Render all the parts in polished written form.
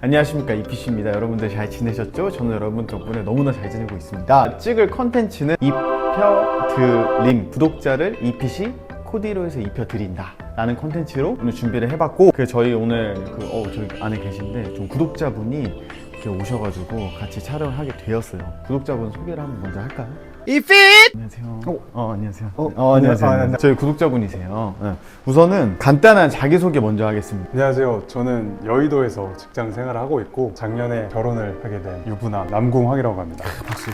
안녕하십니까, 이피씨입니다. 여러분들 잘 지내셨죠? 저는 여러분 덕분에 너무나 잘 지내고 있습니다. 찍을 컨텐츠는 입혀드림, 구독자를 이피씨 코디로에서 입혀드린다 라는 컨텐츠로 오늘 준비를 해봤고, 저희 오늘 저기 안에 계신데 좀 구독자분이 이렇게 오셔가지고 같이 촬영을 하게 되었어요. 구독자분 소개를 한번 먼저 할까요? 이핏! 안녕하세요. 안녕하세요. 안녕하세요. 저희 구독자분이세요. 네. 우선은 간단한 자기소개 먼저 하겠습니다. 안녕하세요. 저는 여의도에서 직장 생활을 하고 있고 작년에 결혼을 하게 된 유부남 남궁황이라고 합니다. 박수.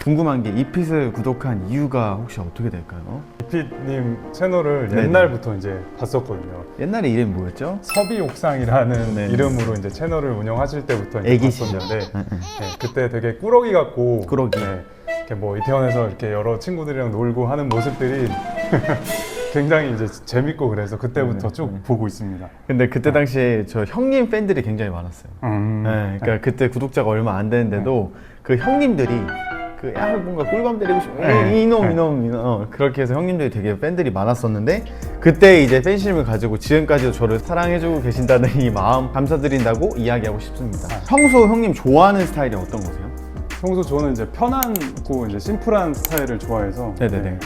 궁금한 게 이핏을 구독한 이유가 혹시 어떻게 될까요? 이핏님 채널을 네네. 옛날부터 이제 봤었거든요. 옛날에 이름이 뭐였죠? 서비옥상이라는 네네. 이름으로 이제 채널을 운영하실 때부터 이제 애기 시절. 봤었는데 그때 되게 꾸러기 같고 꾸러기. 이렇게 뭐 이태원에서 이렇게 여러 친구들이랑 놀고 하는 모습들이 굉장히 이제 재밌고 그래서 그때부터 쭉 보고 있습니다. 근데 그때 당시에 저 형님 팬들이 굉장히 많았어요. 네, 그러니까 그때 구독자가 얼마 안 되는데도 그 형님들이 뭔가 꿀밤 때리고 싶어. 이놈. 그렇게 해서 형님들이 되게 팬들이 많았었는데, 그때 이제 팬심을 가지고 지금까지도 저를 사랑해주고 계신다는 이 마음 감사드린다고 이야기하고 싶습니다. 평소 형님 좋아하는 스타일이 어떤 거세요? 평소 저는 이제 편하고 이제 심플한 스타일을 좋아해서 네네네.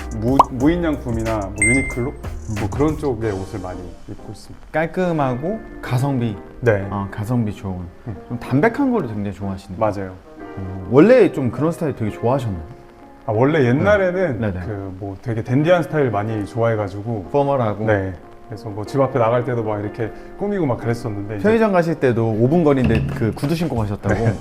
무인양품이나 뭐 유니클로 뭐 그런 쪽의 옷을 많이 입고 있습니다. 깔끔하고 가성비. 네, 가성비 좋은. 좀 담백한 거를 굉장히 좋아하시네요. 맞아요. 원래 좀 그런 스타일 되게 좋아하셨나요? 원래 옛날에는 네네. 뭐 되게 댄디한 스타일 많이 좋아해가지고 포멀하고. 네. 그래서 뭐 집 앞에 나갈 때도 막 이렇게 꾸미고 막 그랬었는데 이제 편의점 가실 때도 5분 거리인데 그 구두 신고 가셨다고.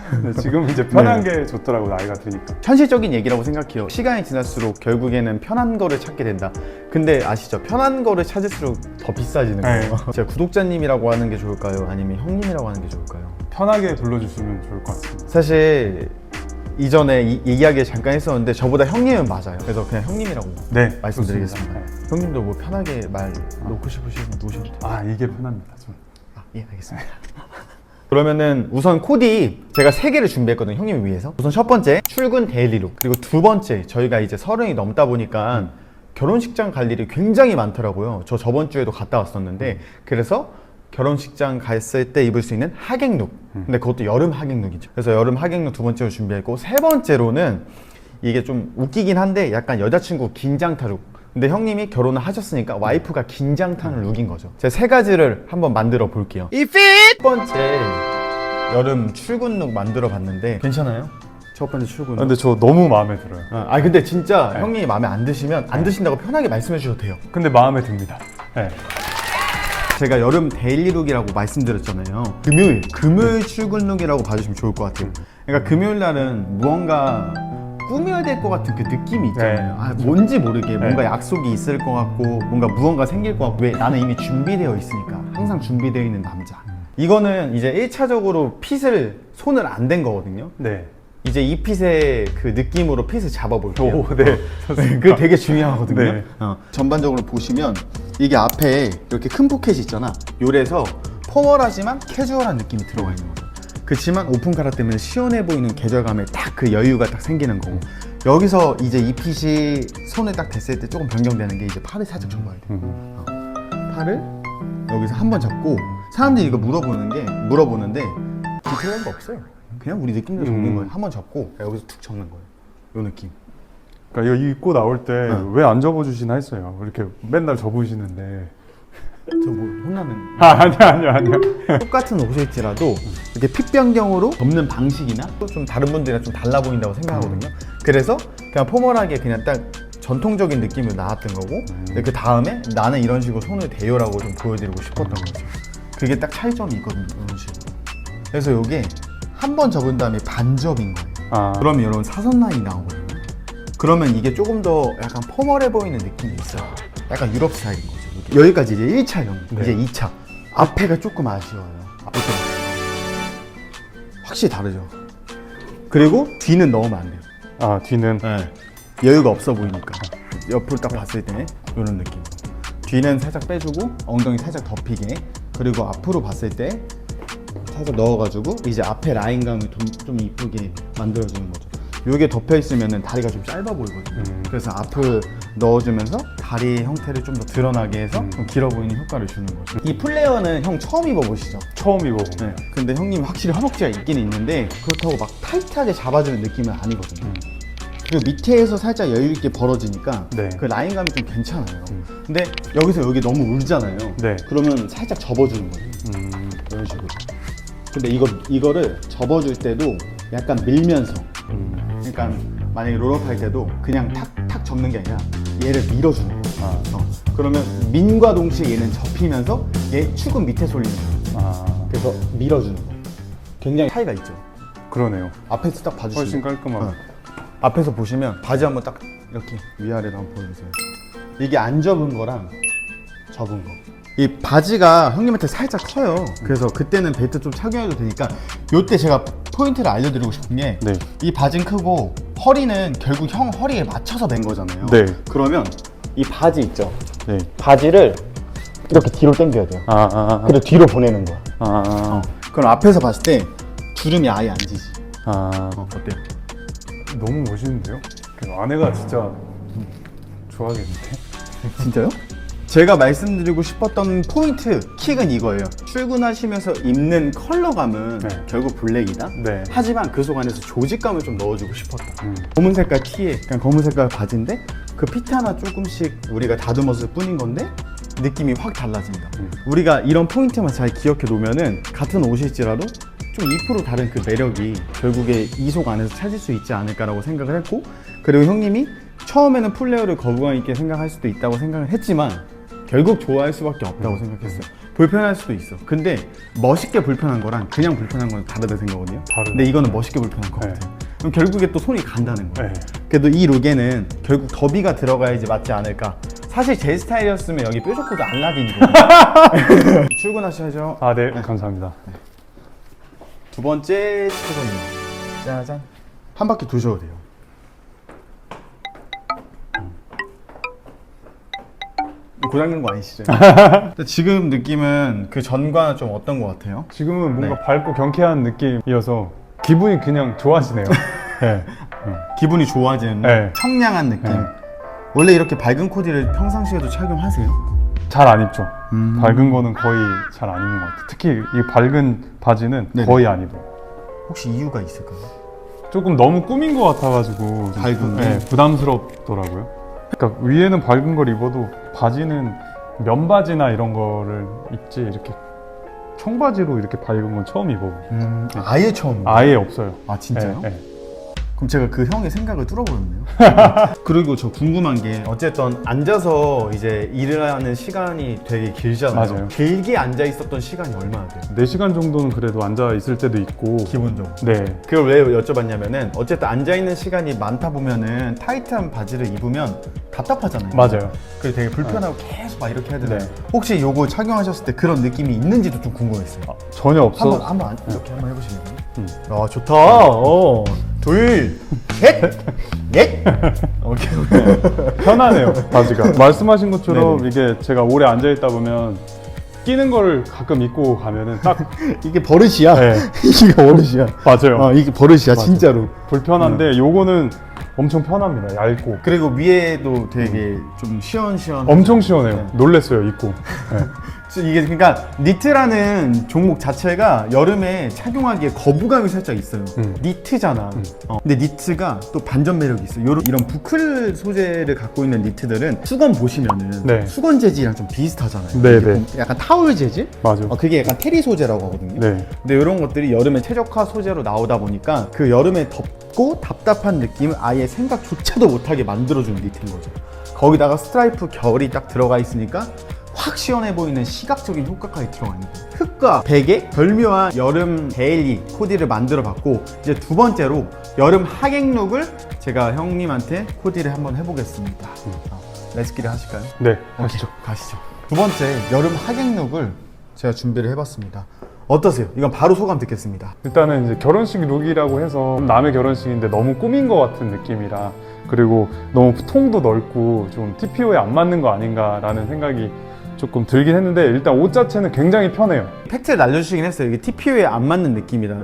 근데 지금 이제 편한 게 좋더라고, 나이가 드니까. 현실적인 얘기라고 생각해요. 시간이 지날수록 결국에는 편한 거를 찾게 된다. 근데 아시죠? 편한 거를 찾을수록 더 비싸지는 거예요. 제가 구독자님이라고 하는 게 좋을까요? 아니면 형님이라고 하는 게 좋을까요? 편하게 불러주시면 좋을 것 같습니다. 사실 이전에 이 이야기 잠깐 했었는데 저보다 형님은 맞아요. 그래서 그냥 형님이라고 네, 말씀드리겠습니다. 좋습니다. 형님도 뭐 편하게 말 놓고 싶으시면 놓으셔도 돼요. 이게 편합니다. 좀. 예, 알겠습니다. 그러면은 우선 코디 제가 3개를 준비했거든요, 형님을 위해서. 우선 첫 번째, 출근 데일리룩. 그리고 두 번째, 저희가 이제 30이 넘다 보니까 결혼식장 갈 일이 굉장히 많더라고요. 저 저번 주에도 갔다 왔었는데 그래서 결혼식장 갔을 때 입을 수 있는 하객룩. 근데 그것도 여름 하객룩이죠. 그래서 여름 하객룩 두 번째로 준비했고, 세 번째로는 이게 좀 웃기긴 한데 약간 여자친구 긴장타 룩. 근데 형님이 결혼을 하셨으니까 와이프가 긴장 타는 룩인 거죠. 제가 3가지를 한번 만들어 볼게요. 첫 번째, 여름 출근 룩 만들어 봤는데 괜찮아요? 첫 번째 출근 룩. 근데 저 너무 마음에 들어요. 근데 진짜 형님이 마음에 안 드시면 안 드신다고 편하게 말씀해 주셔도 돼요. 근데 마음에 듭니다. 네. 제가 여름 데일리룩이라고 말씀드렸잖아요. 금요일 출근룩이라고 봐주시면 좋을 것 같아요. 그러니까 금요일 날은 무언가 꾸며야 될 것 같은 그 느낌이 있잖아요. 뭔지 모르게 뭔가 약속이 있을 것 같고 뭔가 무언가 생길 것 같고, 왜 나는 이미 준비되어 있으니까. 항상 준비되어 있는 남자. 이거는 이제 1차적으로 핏을 손을 안 댄 거거든요. 네. 이제 이 핏의 그 느낌으로 핏을 잡아볼게요. 오, 네. 그게 되게 중요하거든요. 네. 전반적으로 보시면 이게 앞에 이렇게 큰 포켓이 있잖아. 요래서 포멀하지만 캐주얼한 느낌이 들어가 있는 거죠. 그렇지만 오픈 카라 때문에 시원해 보이는 계절감에 딱 그 여유가 딱 생기는 거고, 여기서 이제 이 핏이 손에 딱 댔을 때 조금 변경되는 게 이제 팔을 살짝 접어야 돼요. 팔을 여기서 한번 잡고, 사람들이 이거 물어보는데 디테일한 거 없어요. 그냥 우리 느낌대로 접는 거예요. 한번 잡고 여기서 툭 접는 거예요. 요 느낌. 그러니까 이거 입고 나올 때 왜 안 접어주시나 했어요. 이렇게 맨날 접으시는데. 저 뭐 혼나는? 아니야. 똑같은 옷일지라도 이렇게 핏 변경으로 접는 방식이나 또 좀 다른 분들이랑 좀 달라 보인다고 생각하거든요. 그래서 그냥 포멀하게 그냥 딱 전통적인 느낌으로 나왔던 거고, 근데 그 다음에 나는 이런 식으로 손을 대요라고 좀 보여드리고 싶었던 거죠. 그게 딱 차이점이 있거든요, 이런 식으로. 그래서 이게 한 번 접은 다음에 반접인 거예요. 그러면 이런 사선 라인이 나오거든요. 그러면 이게 조금 더 약간 포멀해 보이는 느낌이 있어요. 약간 유럽 스타일인 거죠. 이게. 여기까지 이제 1차형. 네. 이제 2차. 앞에가 조금 아쉬워요. 확실히 다르죠. 그리고 뒤는 넣으면 안 돼요. 뒤는. 네. 여유가 없어 보이니까. 옆을 딱 봤을 때 이런 느낌. 뒤는 살짝 빼주고 엉덩이 살짝 덮이게. 그리고 앞으로 봤을 때 살짝 넣어가지고 이제 앞에 라인감을 좀 이쁘게 만들어주는 거죠. 요게 덮여 있으면 다리가 좀 짧아 보이거든요. 그래서 앞을 넣어주면서 다리 형태를 좀 더 드러나게 해서 좀 길어 보이는 효과를 주는 거죠. 이 플레어는 형 처음 입어보시죠? 처음 입어본 네. 근데 형님 확실히 허벅지가 있긴 있는데 그렇다고 막 타이트하게 잡아주는 느낌은 아니거든요. 그리고 밑에서 살짝 여유 있게 벌어지니까 네. 그 라인감이 좀 괜찮아요. 근데 여기서 여기 너무 울잖아요. 네. 그러면 살짝 접어주는 거예요. 이런 식으로. 근데 이거를 접어줄 때도 약간 밀면서. 그러니까 만약에 롤업 할 때도 그냥 탁탁 접는 게 아니라 얘를 밀어주는 거예요. 그러면 민과 동시에 얘는 접히면서 얘 축은 밑에 쏠리는 거예요. 그래서 밀어주는 거. 굉장히 차이가 있죠. 그러네요. 앞에서 딱 봐주시면 훨씬 깔끔하고. 앞에서 보시면 바지 한번 딱 이렇게 위아래로 한번 보여주세요. 이게 안 접은 거랑 접은 거. 이 바지가 형님한테 살짝 커요. 그래서 그때는 벨트 좀 착용해도 되니까 요때 제가 포인트를 알려드리고 싶은 게 이 네. 바지는 크고 허리는 결국 형 허리에 맞춰서 맨 거잖아요. 네. 그러면 이 바지 있죠? 네. 바지를 이렇게 뒤로 당겨야 돼요. 그리고 뒤로 보내는 거야. 그럼 앞에서 봤을 때 주름이 아예 안 지지. 어때요? 너무 멋있는데요? 아내가 진짜 좋아하겠는데? 진짜요? 제가 말씀드리고 싶었던 포인트 킥은 이거예요. 출근하시면서 입는 컬러감은 네. 결국 블랙이다. 네. 하지만 그 속 안에서 조직감을 좀 넣어주고 싶었다. 검은 색깔 티에 그냥 검은 색깔 바지인데 그 피트 하나 조금씩 우리가 다듬었을 뿐인 건데 느낌이 확 달라진다. 우리가 이런 포인트만 잘 기억해 놓으면은 같은 옷일지라도 좀 2% 다른 그 매력이 결국에 이 속 안에서 찾을 수 있지 않을까라고 생각을 했고, 그리고 형님이 처음에는 플레어를 거부감 있게 생각할 수도 있다고 생각을 했지만 결국 좋아할 수밖에 없다고 생각했어요. 불편할 수도 있어. 근데 멋있게 불편한 거랑 그냥 불편한 건 다르다 생각하거든요. 다르네. 근데 이거는 멋있게 불편한 것 네. 같아요. 그럼 결국에 또 손이 간다는 거예요. 네. 그래도 이 룩에는 결국 더비가 들어가야지 맞지 않을까. 사실 제 스타일이었으면 여기 뾰족코드 알라딘이거든요. 출근하셔야죠. 아, 네. 감사합니다. 두 번째 출근입니다. 짜잔. 한 바퀴 도셔도 돼요. 고장난 거 아니시죠? 지금 느낌은 그 전과는 좀 어떤 것 같아요? 지금은 뭔가 네. 밝고 경쾌한 느낌이어서 기분이 그냥 좋아지네요. 네. 기분이 좋아지는 네. 청량한 느낌. 네. 원래 이렇게 밝은 코디를 평상시에도 착용하세요? 잘 안 입죠. 밝은 거는 거의 잘 안 입는 것 같아요. 특히 이 밝은 바지는 네네. 거의 안 입어요. 혹시 이유가 있을까요? 조금 너무 꾸민 것 같아가지고 밝은 네, 부담스럽더라고요. 그러니까 위에는 밝은 걸 입어도 바지는 면바지나 이런 거를 입지 이렇게 청바지로 이렇게 밝은 건 처음 입어보고 아예 처음. 아예 없어요. 아 진짜요? 네, 네. 그럼 제가 그 형의 생각을 뚫어버렸네요. 그리고 저 궁금한 게 어쨌든 앉아서 이제 일을 하는 시간이 되게 길잖아요. 맞아요. 길게 앉아 있었던 시간이 얼마나 돼요? 4시간 정도는 그래도 앉아 있을 때도 있고. 기본적으로. 네. 그걸 왜 여쭤봤냐면은 어쨌든 앉아 있는 시간이 많다 보면은 타이트한 바지를 입으면 답답하잖아요. 맞아요. 그래서 되게 불편하고 계속 막 이렇게 해야 되잖아요. 네. 혹시 요거 착용하셨을 때 그런 느낌이 있는지도 좀 궁금했어요. 전혀 없어. 한번 이렇게 한번 해보시겠어요? 아 좋다. 둘, 셋, 넷. 오케이. 편하네요, 바지가. 말씀하신 것처럼 네네. 이게 제가 오래 앉아 있다 보면 끼는 거를 가끔 입고 가면은 딱 이게 버릇이야. 네. 이게 버릇이야. 맞아요. 이게 버릇이야, 맞아. 진짜로. 불편한데 요거는 엄청 편합니다. 얇고 그리고 위에도 되게 좀 시원시원. 엄청 시원해요. 네. 놀랬어요, 입고. 네. 이게 그러니까 니트라는 종목 자체가 여름에 착용하기에 거부감이 살짝 있어요. 니트잖아. 근데 니트가 또 반전 매력이 있어요. 이런 부클 소재를 갖고 있는 니트들은 수건 보시면은 네. 수건 재질이랑 좀 비슷하잖아요. 네, 이게 네. 약간 타올 재질? 맞아. 그게 약간 테리 소재라고 하거든요. 네. 근데 이런 것들이 여름에 최적화 소재로 나오다 보니까 그 여름에 덥고 답답한 느낌을 아예 생각조차도 못하게 만들어주는 니트인 거죠. 거기다가 스트라이프 결이 딱 들어가 있으니까 확 시원해 보이는 시각적인 효과까지 들어가 있는 거예요. 흑과 백의 별묘한 여름 데일리 코디를 만들어 봤고, 이제 두 번째로 여름 하객 룩을 제가 형님한테 코디를 한번 해보겠습니다. 레츠기를 하실까요? 네, 가시죠. 가시죠. 두 번째 여름 하객 룩을 제가 준비를 해봤습니다. 어떠세요? 이건 바로 소감 듣겠습니다. 일단은 이제 결혼식 룩이라고 해서 남의 결혼식인데 너무 꾸민 것 같은 느낌이라, 그리고 너무 통도 넓고 좀 TPO에 안 맞는 거 아닌가라는 생각이 조금 들긴 했는데, 일단 옷 자체는 굉장히 편해요. 팩트를 알려주시긴 했어요. 이게 TPO에 안 맞는 느낌이다.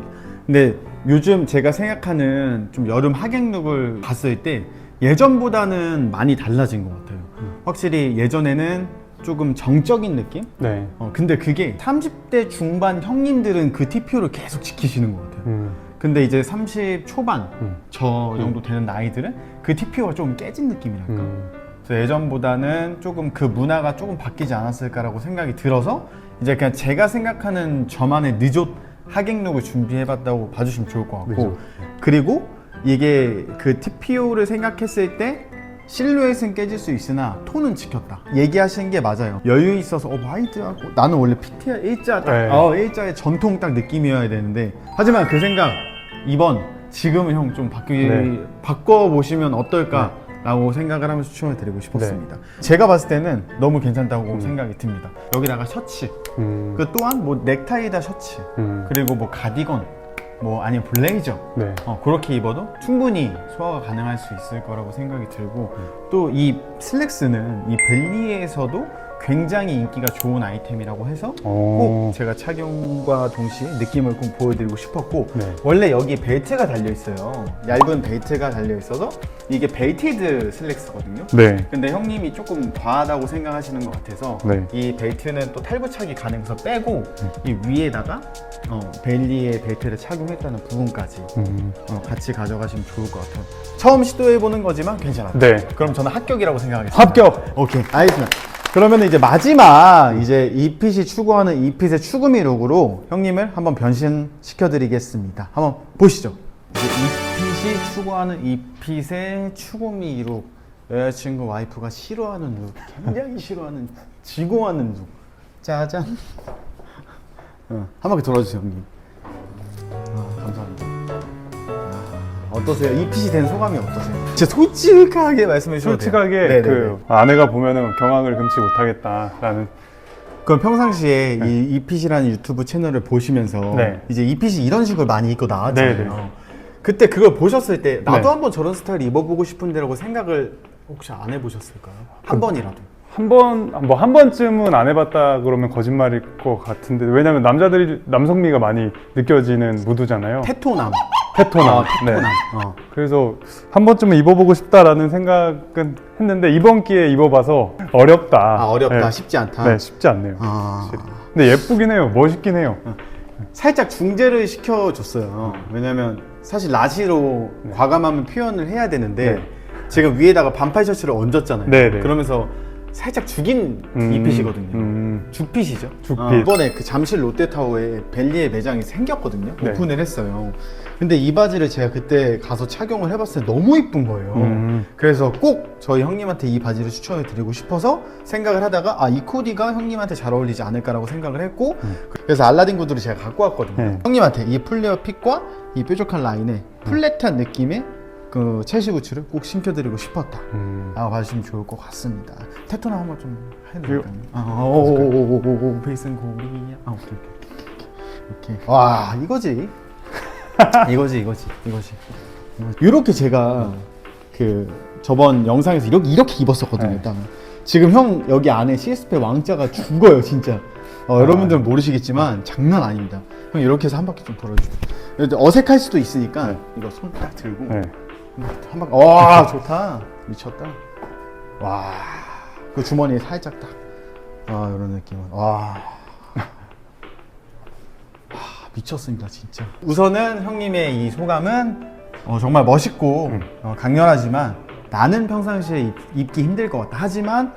근데 요즘 제가 생각하는 좀 여름 하객룩을 봤을 때 예전보다는 많이 달라진 것 같아요. 확실히 예전에는 조금 정적인 느낌? 네. 근데 그게 30대 중반 형님들은 그 TPO를 계속 지키시는 것 같아요. 근데 이제 30 초반 저 정도 되는 나이들은 그 TPO가 좀 깨진 느낌이랄까? 그래서 예전보다는 조금 그 문화가 조금 바뀌지 않았을까라고 생각이 들어서 이제 그냥 제가 생각하는 저만의 느조 하객룩을 준비해봤다고 봐주시면 좋을 것 같고 느조. 그리고 이게 그 TPO를 생각했을 때 실루엣은 깨질 수 있으나 톤은 지켰다 얘기하시는 게 맞아요. 여유 있어서 와이드하고 나는 원래 PT야 일자 딱 네. 일자의 전통 딱 느낌이어야 되는데 하지만 그 생각 이번 지금은 형 좀 네. 바꿔보시면 어떨까 라고 생각을 하면서 추천을 드리고 싶었습니다. 제가 봤을 때는 너무 괜찮다고 생각이 듭니다. 여기다가 셔츠 그 또한 뭐 넥타이다 셔츠 그리고 뭐 가디건 뭐 아니면 블레이저 네. 그렇게 입어도 충분히 소화가 가능할 수 있을 거라고 생각이 들고 또 이 슬랙스는 이 벨리에서도 굉장히 인기가 좋은 아이템이라고 해서 꼭 제가 착용과 동시에 느낌을 꼭 보여드리고 싶었고 네. 원래 여기 벨트가 달려 있어요. 얇은 벨트가 달려 있어서 이게 벨티드 슬랙스거든요. 네. 근데 형님이 조금 과하다고 생각하시는 것 같아서 네. 이 벨트는 또 탈부착이 가능해서 빼고 이 위에다가 벨리의 벨트를 착용했다는 부분까지 같이 가져가시면 좋을 것 같아요. 처음 시도해보는 거지만 괜찮아요. 네. 그럼 저는 합격이라고 생각하겠습니다. 합격! 오케이, 알겠습니다. 그러면 이제 마지막 이제 이핏이 추구하는 이핏의 추구미 룩으로 형님을 한번 변신시켜드리겠습니다. 한번 보시죠. 이제 이핏이 추구하는 이핏의 추구미 룩. 여자친구 와이프가 싫어하는 룩, 굉장히 싫어하는 지고하는 룩. 짜잔. 한 바퀴 돌아주세요, 형님. 감사합니다. 어떠세요? 이핏이 된 소감이 어떠세요? 진짜 솔직하게 말씀해 주셔도 솔직하게 돼요. 그 아내가 보면은 경악을 금치 못하겠다라는. 그럼 평상시에 이 이핏이라는 유튜브 채널을 보시면서 네. 이제 이핏이 이런 식으로 많이 입고 나왔잖아요. 네, 네. 그때 그걸 보셨을 때 나도 네. 한번 저런 스타일 입어보고 싶은데라고 생각을 혹시 안 해보셨을까요? 한 번이라도. 한 번쯤은 안 해봤다 그러면 거짓말일 것 같은데, 왜냐면 남성미가 많이 느껴지는 무드잖아요. 테토남. 테토남. 테토남. 그래서 한 번쯤은 입어보고 싶다라는 생각은 했는데 이번 기회에 입어봐서 어렵다. 어렵다. 네. 쉽지 않다. 네, 쉽지 않네요. 아. 확실히. 근데 예쁘긴 해요. 멋있긴 해요. 살짝 중재를 시켜줬어요. 왜냐면 사실 라시로 과감하면 표현을 해야 되는데 네. 제가 위에다가 반팔 셔츠를 얹었잖아요. 네, 네. 그러면서 살짝 죽인 이핏이거든요. 죽핏이죠. 죽핏. 이번에 그 잠실 롯데타워에 벨리의 매장이 생겼거든요. 네. 오픈을 했어요. 근데 이 바지를 제가 그때 가서 착용을 해봤을 때 너무 이쁜 거예요. 그래서 꼭 저희 형님한테 이 바지를 추천을 드리고 싶어서 생각을 하다가 이 코디가 형님한테 잘 어울리지 않을까라고 생각을 했고 그래서 알라딘 구두를 제가 갖고 왔거든요. 네. 형님한테 이 플레어 핏과 이 뾰족한 라인에 플랫한 느낌의 그 첼시 부츠를 꼭 신겨드리고 싶었다. 봐주시면 좋을 것 같습니다. 테토나 한번 좀 해드릴까요? 오오오오오 베이슨 고리야. 오케이. 와 이거지. 이거지. 이렇게 제가 그 저번 영상에서 이렇게 입었었거든요. 네. 딱. 지금 형 여기 안에 CSP 왕자가 죽어요, 진짜. 여러분들은 모르시겠지만 장난 아닙니다. 형 이렇게 해서 한 바퀴 좀 돌아주고. 어색할 수도 있으니까 이거 손 딱 들고. 네. 한 바퀴. 와 좋다. 미쳤다. 와. 그 주머니에 살짝 딱. 이런 느낌은. 와. 미쳤습니다, 진짜. 우선은 형님의 이 소감은 정말 멋있고 강렬하지만 나는 평상시에 입기 힘들 것 같다. 하지만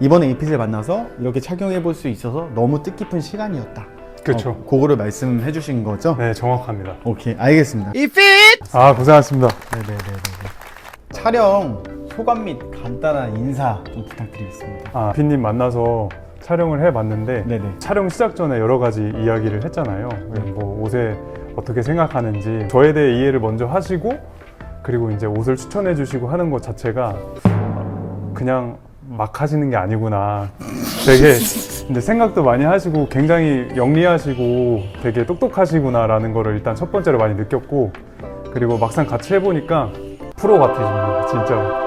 이번에 이핏을 만나서 이렇게 착용해 볼 수 있어서 너무 뜻깊은 시간이었다. 그렇죠. 그거를 말씀해 주신 거죠? 네, 정확합니다. 오케이, 알겠습니다. 고생하셨습니다. 네네네. 촬영 소감 및 간단한 인사 좀 부탁드리겠습니다. 빈님 만나서 촬영을 해봤는데 네네. 촬영 시작 전에 여러 가지 이야기를 했잖아요. 뭐 옷에 어떻게 생각하는지 저에 대해 이해를 먼저 하시고 그리고 이제 옷을 추천해 주시고 하는 것 자체가 그냥 막 하시는 게 아니구나. 되게 근데 생각도 많이 하시고 굉장히 영리하시고 되게 똑똑하시구나라는 거를 일단 첫 번째로 많이 느꼈고 그리고 막상 같이 해보니까 프로 같으십니다. 진짜.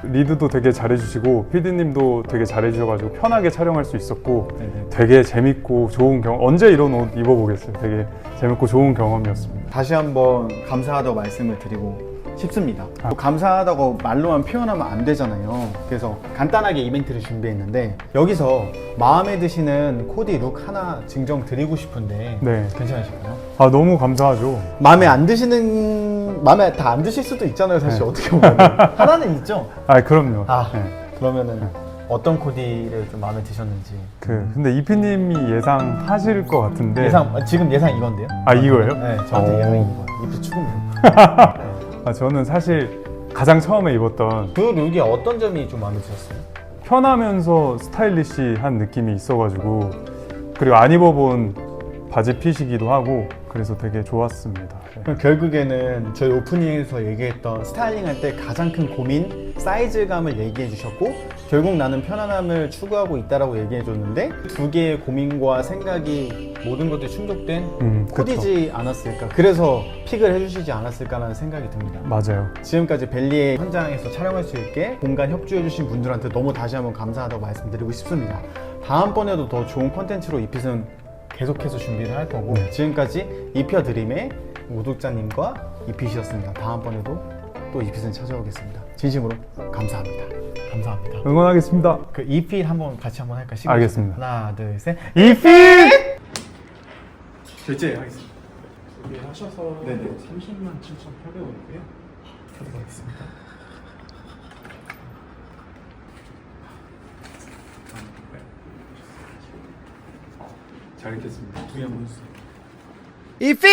리드도 되게 잘해주시고 PD님도 되게 잘해주셔가지고 편하게 촬영할 수 있었고 네네. 되게 재밌고 좋은 언제 이런 옷 입어보겠어요. 되게 재밌고 좋은 경험이었습니다. 다시 한번 감사하다고 말씀을 드리고 싶습니다. 또 감사하다고 말로만 표현하면 안 되잖아요. 그래서 간단하게 이벤트를 준비했는데 여기서 마음에 드시는 코디 룩 하나 증정 드리고 싶은데 네. 괜찮으실까요? 아, 너무 감사하죠. 마음에 다 안 드실 수도 있잖아요. 사실 네. 어떻게 보면 하나는 있죠. 아, 그럼요. 아 네. 그러면은 어떤 코디를 좀 마음에 드셨는지 근데 이피님이 예상하실 것 같은데. 지금 예상 이건데요? 아, 이거예요? 네, 저한테 오. 예상이 이거예요. 입수 추구면. 아, 저는 사실 가장 처음에 입었던 그 룩이 어떤 점이 좀 마음에 드셨어요? 편하면서 스타일리시한 느낌이 있어가지고, 그리고 안 입어본 바지 핏이기도 하고 그래서 되게 좋았습니다. 네. 그럼 결국에는 저희 오프닝에서 얘기했던 스타일링 할 때 가장 큰 고민 사이즈감을 얘기해 주셨고 결국 나는 편안함을 추구하고 있다라고 얘기해 줬는데 두 개의 고민과 생각이 모든 것들이 충족된 코디지 않았을까, 그래서 픽을 해주시지 않았을까라는 생각이 듭니다. 맞아요. 지금까지 벨리의 현장에서 촬영할 수 있게 공간 협조해 주신 분들한테 너무 다시 한번 감사하다고 말씀드리고 싶습니다. 다음번에도 더 좋은 컨텐츠로 이핏은 계속해서 준비를 할 거고 지금까지 이펴드림의 구독자님과 이핏이었습니다. 다음번에도 또 이핏은 찾아오겠습니다. 진심으로 감사합니다. 감사합니다. 응원하겠습니다. 그 이핏 같이 한번 할까? 알겠습니다. 하나, 둘, 셋. 이핏! 결제하겠습니다. 준비하셔서 네네. 307,800원이고요. 가져가겠습니다. 잘 읽겠습니다. 두개 한번 해주세요. 이핏!